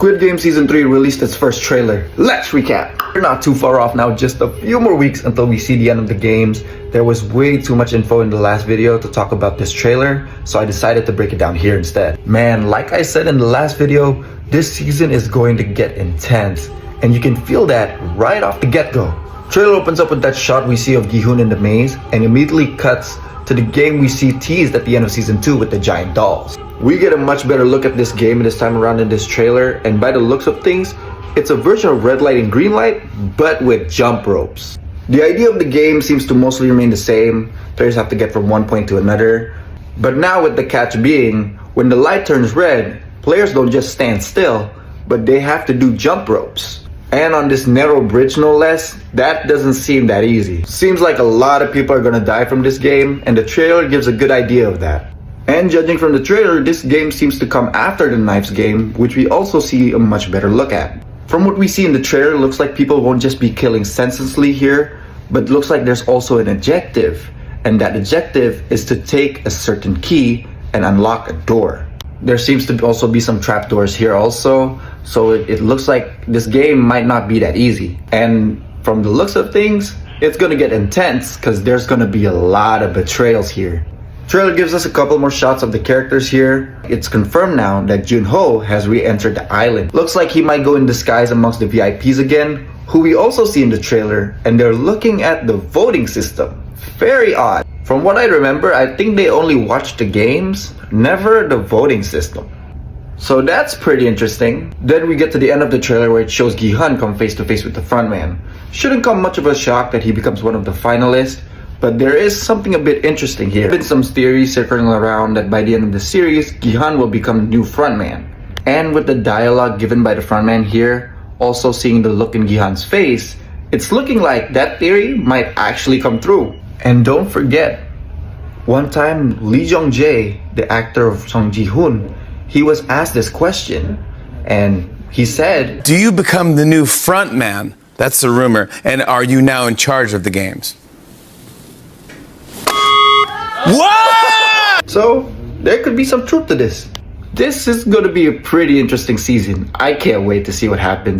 Squid Game Season 3 released its first trailer. Let's recap. We're not too far off now, just a few more weeks until we see the end of the games. There was way too much info in the last video to talk about this trailer, so I decided to break it down here instead. Man, like I said in the last video, this season is going to get intense, and you can feel that right off the get-go. Trailer opens up with that shot we see of Gi-hun in the maze, and immediately cuts to the game we see teased at the end of Season 2 with the giant dolls. We get a much better look at this game this time around in this trailer, and by the looks of things, it's a version of red light and green light, but with jump ropes. The idea of the game seems to mostly remain the same. Players have to get from one point to another. But now with the catch being, when the light turns red, players don't just stand still, but they have to do jump ropes. And on this narrow bridge no less, that doesn't seem that easy. Seems like a lot of people are gonna die from this game, and the trailer gives a good idea of that. And judging from the trailer, this game seems to come after the knives game, which we also see a much better look at. From what we see in the trailer, looks like people won't just be killing senselessly here, but looks like there's also an objective, and that objective is to take a certain key and unlock a door. There seems to also be some trapdoors here also, so it looks like this game might not be that easy. And from the looks of things, it's gonna get intense because there's gonna be a lot of betrayals here. Trailer gives us a couple more shots of the characters here. It's confirmed now that Junho has re-entered the island. Looks like he might go in disguise amongst the VIPs again, who we also see in the trailer, and they're looking at the voting system. Very odd. From what I remember, I think they only watched the games, never the voting system. So that's pretty interesting. Then we get to the end of the trailer where it shows Gi-hun come face to face with the frontman. Shouldn't come much of a shock that he becomes one of the finalists, but there is something a bit interesting here. There have been some theories circling around that by the end of the series, Gi-hun will become the new frontman. And with the dialogue given by the frontman here, also seeing the look in Gi-hun's face, it's looking like that theory might actually come through. And don't forget, one time Lee Jong-jae, the actor of Song Ji-hoon, he was asked this question, and he said, "Do you become the new frontman?" That's the rumor. And are you now in charge of the games? What? So there could be some truth to this. This is going to be a pretty interesting season. I can't wait to see what happens.